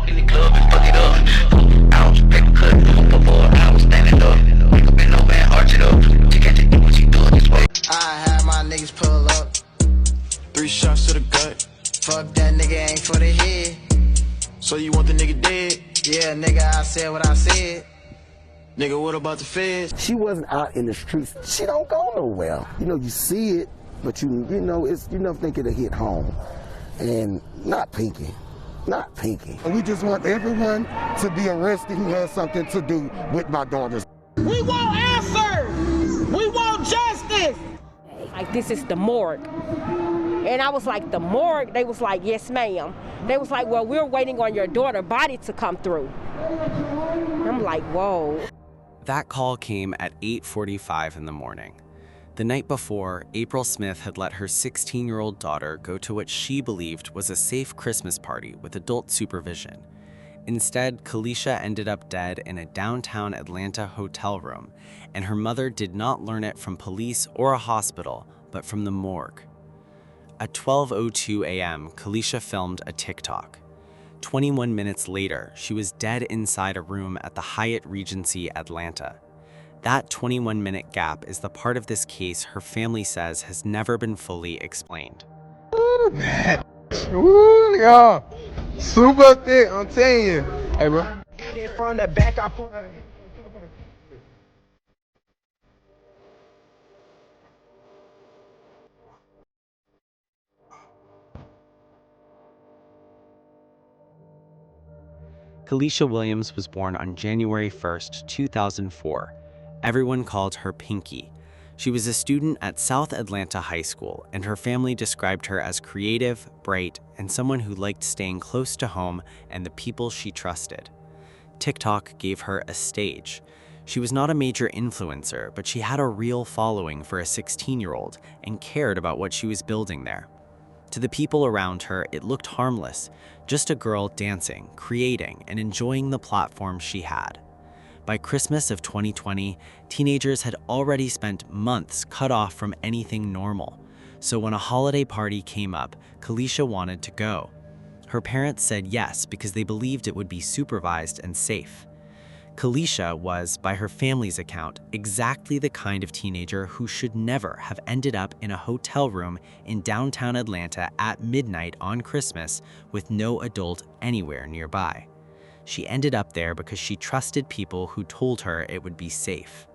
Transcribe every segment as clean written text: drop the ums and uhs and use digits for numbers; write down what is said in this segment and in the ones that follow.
in the club and fuck it up. Hours, paper cut, for 4 hours standing up. Wake up and no man, arch it up. She can't take what she do it this way. I had my niggas pull up. 3 shots to the gut. Fuck that nigga ain't for the head. So you want the nigga dead? Yeah, nigga, I said what I said. Nigga, what about the feds? She wasn't out in the streets. She don't go nowhere. You know, you see it, but you know, it's, you never think it'll hit home. And not Pinky. Not Pinky. We just want everyone to be arrested who has something to do with my daughters. We want answers! We want justice! Like, this is the morgue. And I was like, the morgue? They was like, yes, ma'am. They was like, well, we're waiting on your daughter's body to come through. I'm like, whoa. That call came at 8:45 in the morning. The night before, April Smith had let her 16-year-old daughter go to what she believed was a safe Christmas party with adult supervision. Instead, Kalisha ended up dead in a downtown Atlanta hotel room, and her mother did not learn it from police or a hospital, but from the morgue. At 12:02 a.m., Kalisha filmed a TikTok. 21 minutes later, she was dead inside a room at the Hyatt Regency Atlanta. That 21-minute gap is the part of this case her family says has never been fully explained. Ooh, y'all. Super thick, I'm telling you. Hey, bro. From the back, I put... Kalisha Williams was born on January 1st, 2004. Everyone called her Pinky. She was a student at South Atlanta High School, and her family described her as creative, bright, and someone who liked staying close to home and the people she trusted. TikTok gave her a stage. She was not a major influencer, but she had a real following for a 16-year-old and cared about what she was building there. To the people around her, it looked harmless, just a girl dancing, creating, and enjoying the platform she had. By Christmas of 2020, teenagers had already spent months cut off from anything normal. So when a holiday party came up, Kalisha wanted to go. Her parents said yes because they believed it would be supervised and safe. Kalisha was, by her family's account, exactly the kind of teenager who should never have ended up in a hotel room in downtown Atlanta at midnight on Christmas with no adult anywhere nearby. She ended up there because she trusted people who told her it would be safe.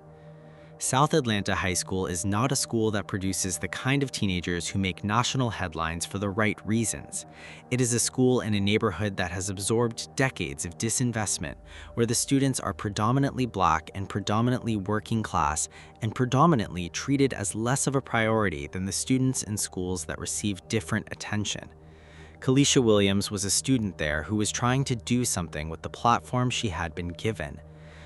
South Atlanta High School is not a school that produces the kind of teenagers who make national headlines for the right reasons. It is a school in a neighborhood that has absorbed decades of disinvestment, where the students are predominantly Black and predominantly working class and predominantly treated as less of a priority than the students in schools that receive different attention. Kalisha Williams was a student there who was trying to do something with the platform she had been given.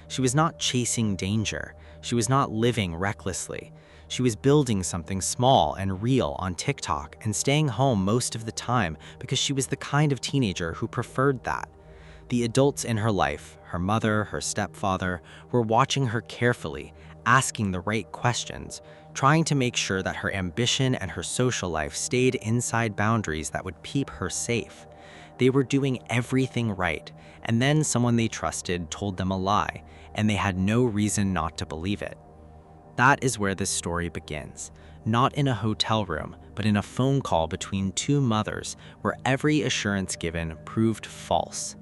She was not chasing danger. She was not living recklessly. She was building something small and real on TikTok and staying home most of the time because she was the kind of teenager who preferred that. The adults in her life, her mother, her stepfather, were watching her carefully, asking the right questions, trying to make sure that her ambition and her social life stayed inside boundaries that would keep her safe. They were doing everything right, and then someone they trusted told them a lie, and they had no reason not to believe it. That is where this story begins, not in a hotel room, but in a phone call between two mothers where every assurance given proved false.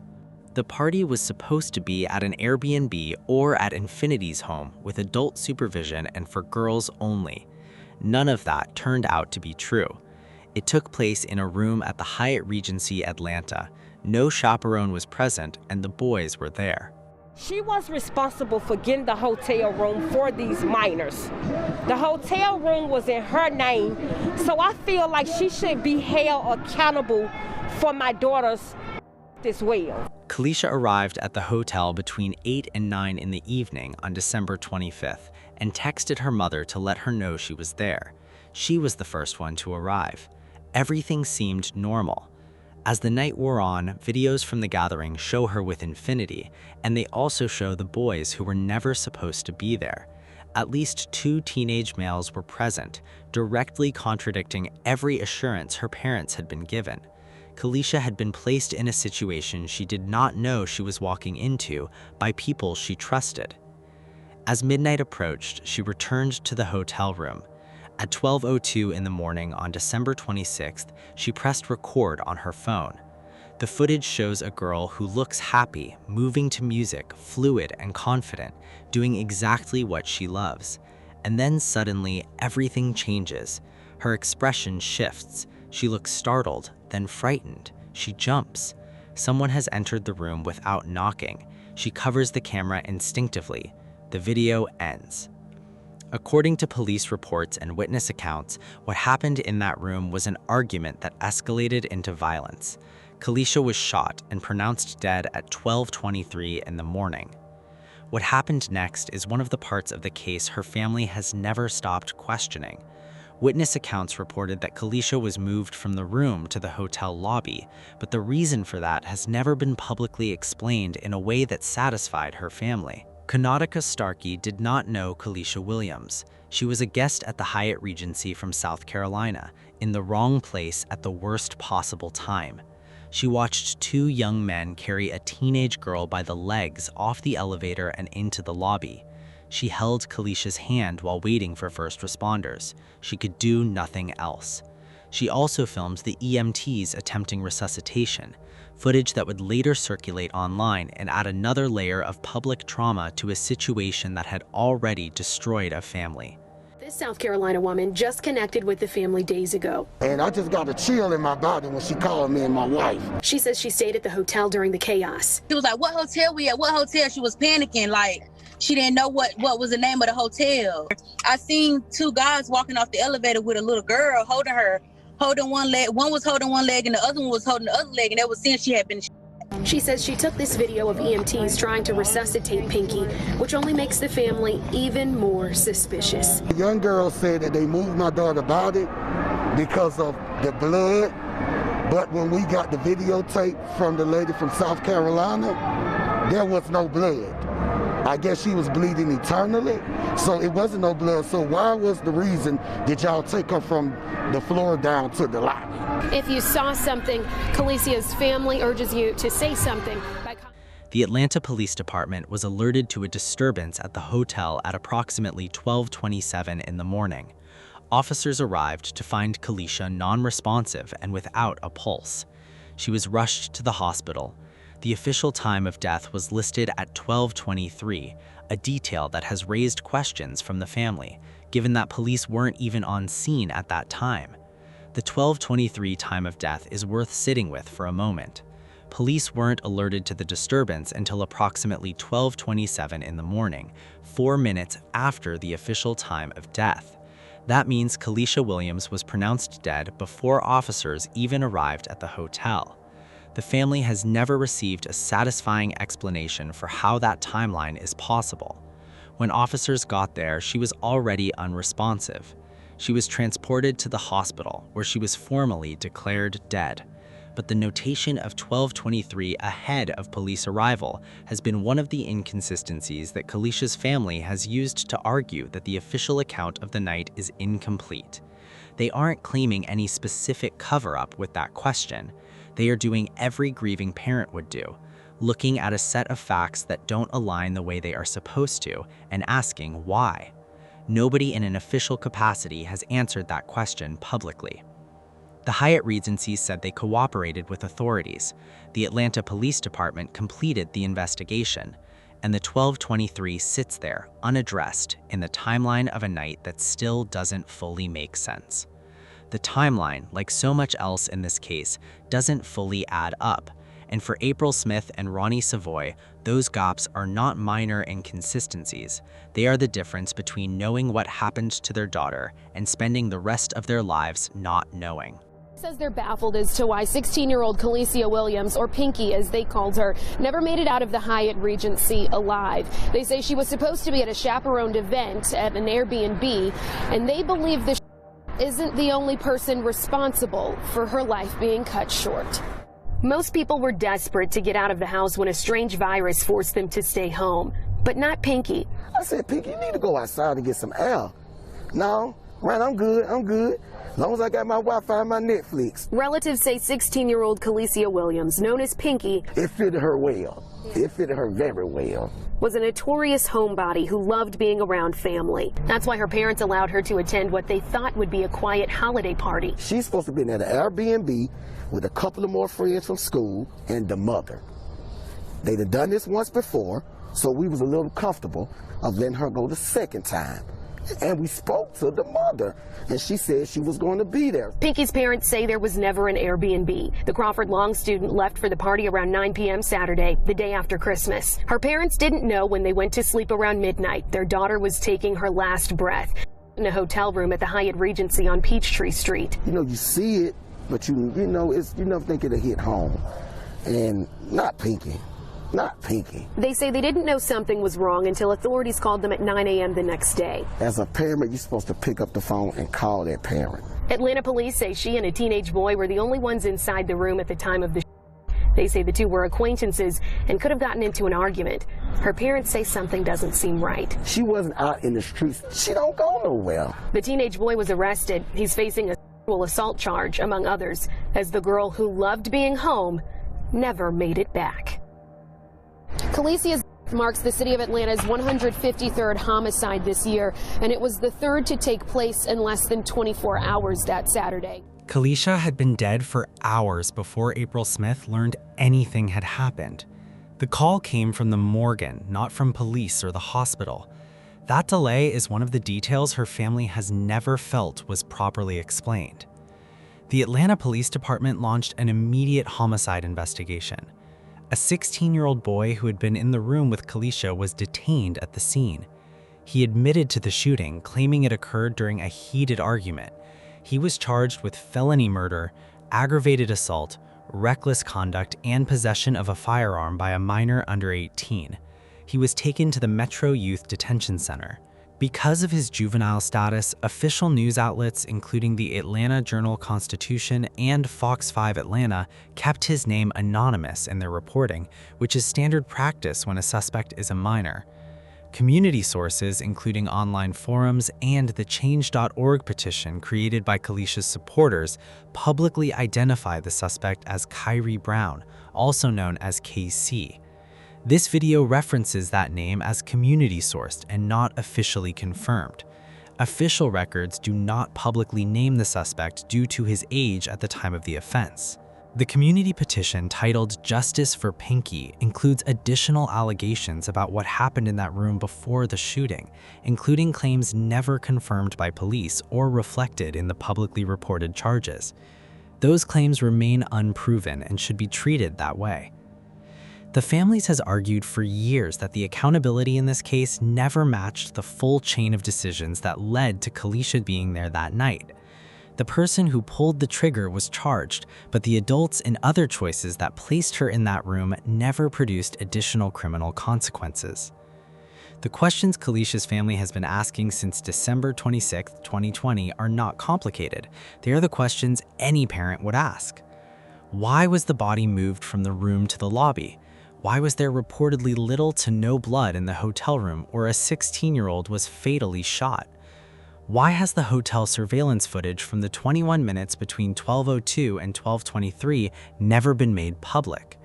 The party was supposed to be at an Airbnb or at Infinity's home with adult supervision and for girls only. None of that turned out to be true. It took place in a room at the Hyatt Regency Atlanta. No chaperone was present, and the boys were there. She was responsible for getting the hotel room for these minors. The hotel room was in her name, so I feel like she should be held accountable for my daughters as well. Kalisha arrived at the hotel between 8 and 9 in the evening on December 25th and texted her mother to let her know she was there. She was the first one to arrive. Everything seemed normal. As the night wore on, videos from the gathering show her with Infinity, and they also show the boys who were never supposed to be there. At least 2 teenage males were present, directly contradicting every assurance her parents had been given. Kalisha had been placed in a situation she did not know she was walking into by people she trusted. As midnight approached, she returned to the hotel room. At 12:02 in the morning on December 26th, she pressed record on her phone. The footage shows a girl who looks happy, moving to music, fluid and confident, doing exactly what she loves. And then suddenly, everything changes. Her expression shifts. She looks startled, then frightened. She jumps. Someone has entered the room without knocking. She covers the camera instinctively. The video ends. According to police reports and witness accounts, what happened in that room was an argument that escalated into violence. Kalisha was shot and pronounced dead at 12:23 in the morning. What happened next is one of the parts of the case her family has never stopped questioning. Witness accounts reported that Kalisha was moved from the room to the hotel lobby, but the reason for that has never been publicly explained in a way that satisfied her family. Karnataka Starkey did not know Kalisha Williams. She was a guest at the Hyatt Regency from South Carolina, in the wrong place at the worst possible time. She watched two young men carry a teenage girl by the legs off the elevator and into the lobby. She held Kalisha's hand while waiting for first responders. She could do nothing else. She also filmed the EMTs attempting resuscitation, footage that would later circulate online and add another layer of public trauma to a situation that had already destroyed a family. This South Carolina woman just connected with the family days ago. And I just got a chill in my body when she called me and my wife. She says she stayed at the hotel during the chaos. She was like, what hotel we at? What hotel? She was panicking, like she didn't know what was the name of the hotel. I seen two guys walking off the elevator with a little girl holding her, holding one leg. One was holding one leg and the other one was holding the other leg, and that was saying she had been. She says she took this video of EMTs trying to resuscitate Pinky, which only makes the family even more suspicious. The young girl said that they moved my daughter's body because of the blood, but when we got the videotape from the lady from South Carolina, there was no blood. I guess she was bleeding eternally, so it wasn't no blood. So why was the reason did y'all take her from the floor down to the lobby? If you saw something, Kalicia's family urges you to say something. The Atlanta Police Department was alerted to a disturbance at the hotel at approximately 12:27 in the morning. Officers arrived to find Kalisha non-responsive and without a pulse. She was rushed to the hospital. The official time of death was listed at 12:23, a detail that has raised questions from the family, given that police weren't even on scene at that time. The 12:23 time of death is worth sitting with for a moment. Police weren't alerted to the disturbance until approximately 12:27 in the morning, 4 minutes after the official time of death. That means Kalisha Williams was pronounced dead before officers even arrived at the hotel. The family has never received a satisfying explanation for how that timeline is possible. When officers got there, she was already unresponsive. She was transported to the hospital, where she was formally declared dead. But the notation of 12:23 ahead of police arrival has been one of the inconsistencies that Kalisha's family has used to argue that the official account of the night is incomplete. They aren't claiming any specific cover-up with that question. They are doing every grieving parent would do, looking at a set of facts that don't align the way they are supposed to and asking why. Nobody in an official capacity has answered that question publicly. The Hyatt Regency said they cooperated with authorities. The Atlanta Police Department completed the investigation, and the 12:23 sits there unaddressed in the timeline of a night that still doesn't fully make sense. The timeline, like so much else in this case, doesn't fully add up. And for April Smith and Ronnie Savoy, those gaps are not minor inconsistencies. They are the difference between knowing what happened to their daughter and spending the rest of their lives not knowing. Says they're baffled as to why 16-year-old Kalisha Williams, or Pinky as they called her, never made it out of the Hyatt Regency alive. They say she was supposed to be at a chaperoned event at an Airbnb, and they believe the isn't the only person responsible for her life being cut short. Most people were desperate to get out of the house when a strange virus forced them to stay home, but not Pinky. I said, Pinky, you need to go outside and get some air. No, right, I'm good. As long as I got my Wi-Fi and my Netflix. Relatives say 16-year-old Kalicia Williams, known as Pinky, It fitted her well. It fitted her very well. was a notorious homebody who loved being around family. That's why her parents allowed her to attend what they thought would be a quiet holiday party. She's supposed to be in an Airbnb with a couple of more friends from school and the mother. They'd have done this once before, so we was a little comfortable of letting her go the second time. And we spoke to the mother, and she said she was going to be there. Pinky's parents say there was never an Airbnb. The Crawford Long student left for the party around 9 p.m. Saturday, the day after Christmas. Her parents didn't know when they went to sleep around midnight their daughter was taking her last breath in a hotel room at the Hyatt Regency on Peachtree Street. You know, you see it, but you never think it'll hit home. And not Pinky. Not Pinky. They say they didn't know something was wrong until authorities called them at 9 a.m. the next day. As a parent, you're supposed to pick up the phone and call that parent. Atlanta police say she and a teenage boy were the only ones inside the room at the time of the They say the two were acquaintances and could have gotten into an argument. Her parents say something doesn't seem right. She wasn't out in the streets. She don't go nowhere. The teenage boy was arrested. He's facing a sexual assault charge, among others, as the girl who loved being home never made it back. Kalicia's death marks the city of Atlanta's 153rd homicide this year, and it was the third to take place in less than 24 hours that Saturday. Kalicia had been dead for hours before April Smith learned anything had happened. The call came from the morgue, not from police or the hospital. That delay is one of the details her family has never felt was properly explained. The Atlanta Police Department launched an immediate homicide investigation. A 16-year-old boy who had been in the room with Kalicia was detained at the scene. He admitted to the shooting, claiming it occurred during a heated argument. He was charged with felony murder, aggravated assault, reckless conduct, and possession of a firearm by a minor under 18. He was taken to the Metro Youth Detention Center. Because of his juvenile status, official news outlets, including the Atlanta Journal-Constitution and Fox 5 Atlanta, kept his name anonymous in their reporting, which is standard practice when a suspect is a minor. Community sources, including online forums and the Change.org petition created by Kalicia's supporters, publicly identify the suspect as Kyrie Brown, also known as KC. This video references that name as community-sourced and not officially confirmed. Official records do not publicly name the suspect due to his age at the time of the offense. The community petition, titled Justice for Pinky, includes additional allegations about what happened in that room before the shooting, including claims never confirmed by police or reflected in the publicly reported charges. Those claims remain unproven and should be treated that way. The families has argued for years that the accountability in this case never matched the full chain of decisions that led to Kalicia being there that night. The person who pulled the trigger was charged, but the adults and other choices that placed her in that room never produced additional criminal consequences. The questions Kalicia's family has been asking since December 26, 2020 are not complicated. They are the questions any parent would ask. Why was the body moved from the room to the lobby? Why was there reportedly little to no blood in the hotel room where a 16-year-old was fatally shot? Why has the hotel surveillance footage from the 21 minutes between 12:02 and 12:23 never been made public?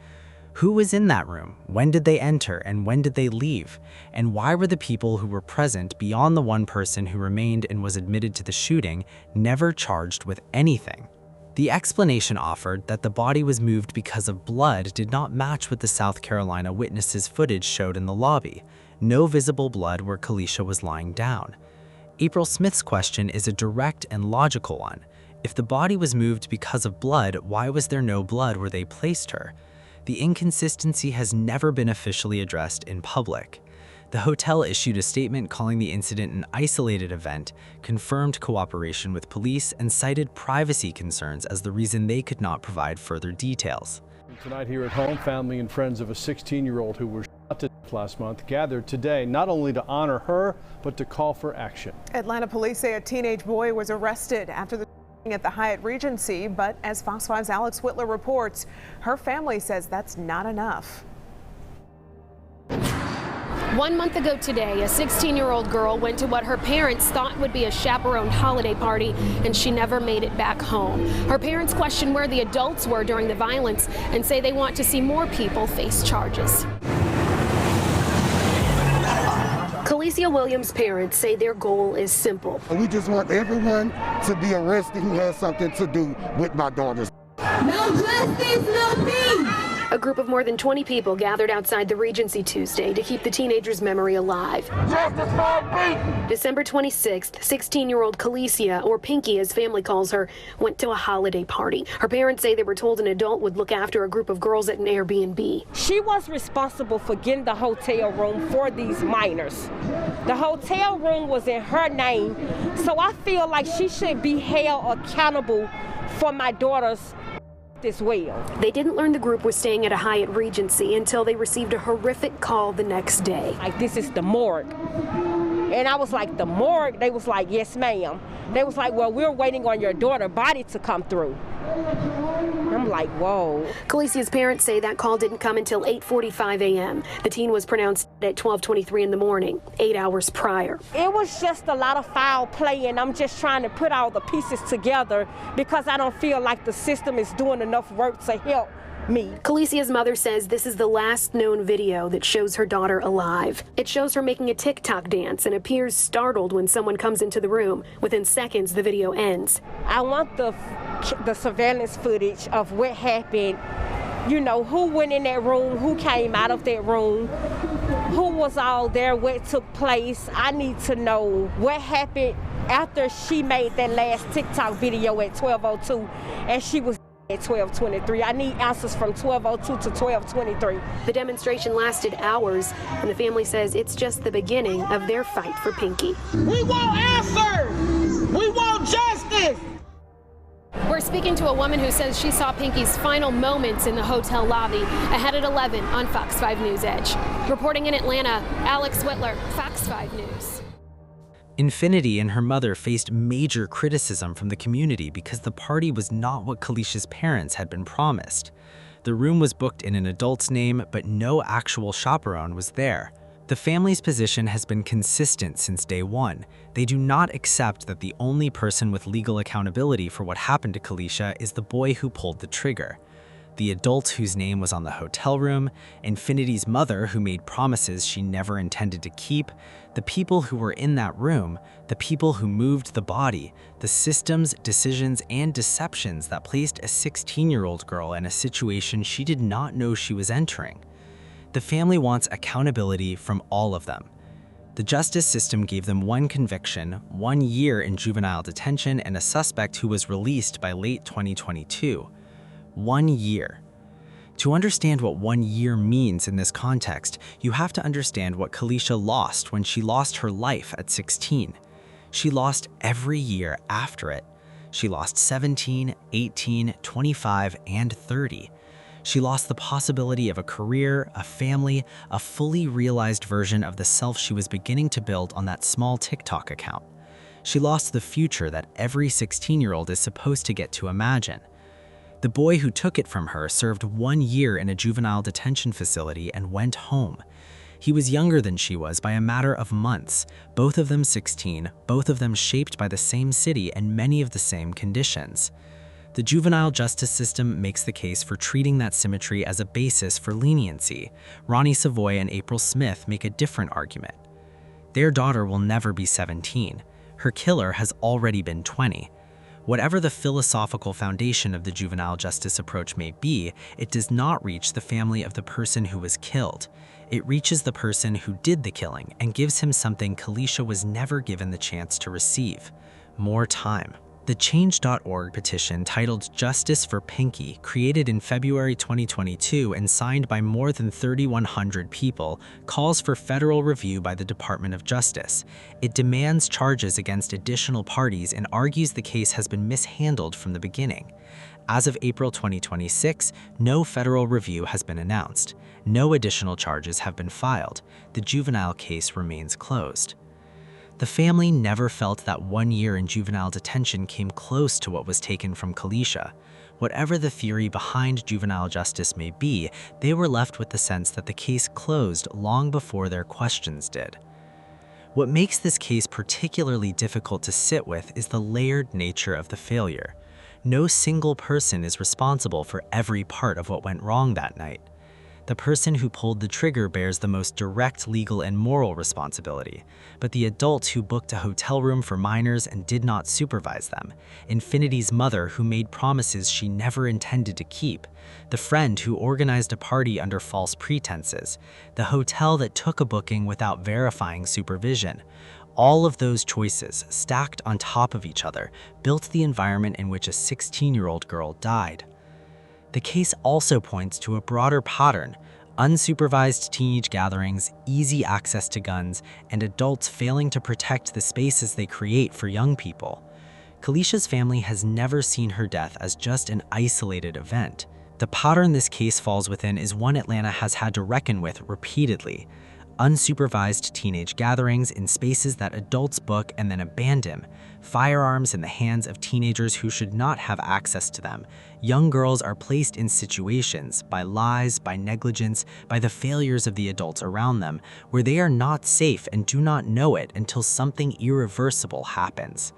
Who was in that room? When did they enter and when did they leave? And why were the people who were present beyond the one person who remained and was admitted to the shooting never charged with anything? The explanation offered that the body was moved because of blood did not match what the South Carolina witnesses' footage showed in the lobby. No visible blood where Kalicia was lying down. April Smith's question is a direct and logical one. If the body was moved because of blood, why was there no blood where they placed her? The inconsistency has never been officially addressed in public. The hotel issued a statement calling the incident an isolated event, confirmed cooperation with police, and cited privacy concerns as the reason they could not provide further details. Tonight here at home, family and friends of a 16-year-old who was shot to death last month gathered today not only to honor her, but to call for action. Atlanta police say a teenage boy was arrested after the shooting at the Hyatt Regency, but as Fox 5's Alex Whitler reports, her family says that's not enough. 1 month ago today, a 16-year-old girl went to what her parents thought would be a chaperoned holiday party, and she never made it back home. Her parents question where the adults were during the violence and say they want to see more people face charges. Khaleesi Williams' parents say their goal is simple. We just want everyone to be arrested who has something to do with my daughters. No justice, no peace. A group of more than 20 people gathered outside the Regency Tuesday to keep the teenager's memory alive. Justice for Pinky! December 26th, 16-year-old Khaleesi, or Pinky as family calls her, went to a holiday party. Her parents say they were told an adult would look after a group of girls at an Airbnb. She was responsible for getting the hotel room for these minors. The hotel room was in her name, so I feel like she should be held accountable for my daughter's as well. They didn't learn the group was staying at a Hyatt Regency until they received a horrific call the next day. Like, this is the morgue. And I was like, the morgue? They was like, yes, ma'am. They was like, well, we're waiting on your daughter's body to come through. I'm like, whoa. Khaleesi's parents say that call didn't come until 8:45 a.m. The teen was pronounced at 12:23 in the morning, 8 hours prior. It was just a lot of foul play, and I'm just trying to put all the pieces together because I don't feel like the system is doing enough work to help me. Khaleesi's mother says this is the last known video that shows her daughter alive. It shows her making a TikTok dance and appears startled when someone comes into the room. Within seconds, the video ends. I want the surveillance footage of what happened. You know, who went in that room, who came out of that room, who was all there, what took place. I need to know what happened after she made that last TikTok video at 12:02 and she was at 12:23. I need answers from 12:02 to 12:23. The demonstration lasted hours, and the family says it's just the beginning of their fight for Pinky. We want answers. We want justice. We're speaking to a woman who says she saw Pinky's final moments in the hotel lobby. Ahead at 11 on Fox 5 News Edge. Reporting in Atlanta, Alex Whitler, Fox 5 News. Infinity and her mother faced major criticism from the community because the party was not what Khaleesi's parents had been promised. The room was booked in an adult's name, but no actual chaperone was there. The family's position has been consistent since day one. They do not accept that the only person with legal accountability for what happened to Khaleesi is the boy who pulled the trigger. The adult whose name was on the hotel room, Infinity's mother who made promises she never intended to keep, the people who were in that room, the people who moved the body, the systems, decisions, and deceptions that placed a 16-year-old girl in a situation she did not know she was entering. The family wants accountability from all of them. The justice system gave them one conviction, 1 year in juvenile detention, and a suspect who was released by late 2022. 1 year. To understand what 1 year means in this context, you have to understand what Khaleesi lost when she lost her life at 16. She lost every year after it. She lost 17, 18, 25, and 30. She lost the possibility of a career, a family, a fully realized version of the self she was beginning to build on that small TikTok account. She lost the future that every 16-year-old is supposed to get to imagine. The boy who took it from her served 1 year in a juvenile detention facility and went home. He was younger than she was by a matter of months, both of them 16, both of them shaped by the same city and many of the same conditions. The juvenile justice system makes the case for treating that symmetry as a basis for leniency. Ronnie Savoy and April Smith make a different argument. Their daughter will never be 17. Her killer has already been 20. Whatever the philosophical foundation of the juvenile justice approach may be, it does not reach the family of the person who was killed. It reaches the person who did the killing and gives him something Khaleesi was never given the chance to receive: more time. The Change.org petition titled Justice for Pinky, created in February 2022 and signed by more than 3,100 people, calls for federal review by the Department of Justice. It demands charges against additional parties and argues the case has been mishandled from the beginning. As of April 2026, no federal review has been announced. No additional charges have been filed. The juvenile case remains closed. The family never felt that 1 year in juvenile detention came close to what was taken from Khaleesi. Whatever the theory behind juvenile justice may be, they were left with the sense that the case closed long before their questions did. What makes this case particularly difficult to sit with is the layered nature of the failure. No single person is responsible for every part of what went wrong that night. The person who pulled the trigger bears the most direct legal and moral responsibility, but the adult who booked a hotel room for minors and did not supervise them, Infinity's mother who made promises she never intended to keep, the friend who organized a party under false pretenses, the hotel that took a booking without verifying supervision. All of those choices, stacked on top of each other, built the environment in which a 16-year-old girl died. The case also points to a broader pattern: unsupervised teenage gatherings, easy access to guns, and adults failing to protect the spaces they create for young people. Kalisha's family has never seen her death as just an isolated event. The pattern this case falls within is one Atlanta has had to reckon with repeatedly: unsupervised teenage gatherings in spaces that adults book and then abandon, firearms in the hands of teenagers who should not have access to them. Young girls are placed in situations, by lies, by negligence, by the failures of the adults around them, where they are not safe and do not know it until something irreversible happens.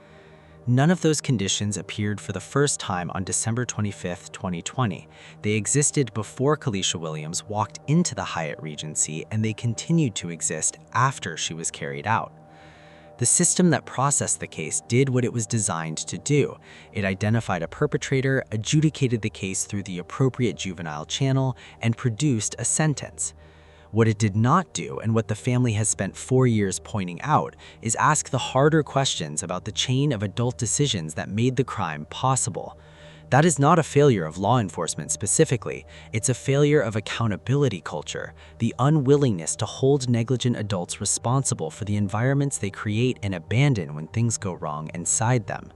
None of those conditions appeared for the first time on December 25, 2020. They existed before Kalisha Williams walked into the Hyatt Regency, and they continued to exist after she was carried out. The system that processed the case did what it was designed to do. It identified a perpetrator, adjudicated the case through the appropriate juvenile channel, and produced a sentence. What it did not do, and what the family has spent 4 years pointing out, is ask the harder questions about the chain of adult decisions that made the crime possible. That is not a failure of law enforcement specifically, it's a failure of accountability culture, the unwillingness to hold negligent adults responsible for the environments they create and abandon when things go wrong inside them.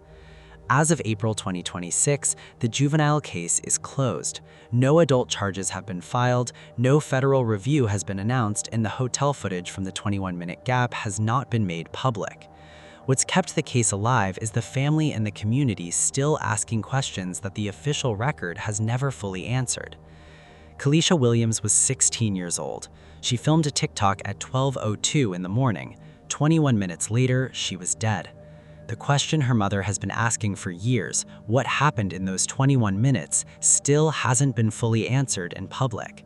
As of April 2026, the juvenile case is closed. No adult charges have been filed, no federal review has been announced, and the hotel footage from the 21-minute gap has not been made public. What's kept the case alive is the family and the community still asking questions that the official record has never fully answered. Kalisha Williams was 16 years old. She filmed a TikTok at 12:02 in the morning. 21 minutes later, she was dead. The question her mother has been asking for years, what happened in those 21 minutes, still hasn't been fully answered in public.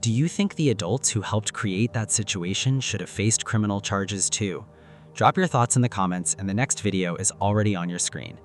Do you think the adults who helped create that situation should have faced criminal charges too? Drop your thoughts in the comments, and the next video is already on your screen.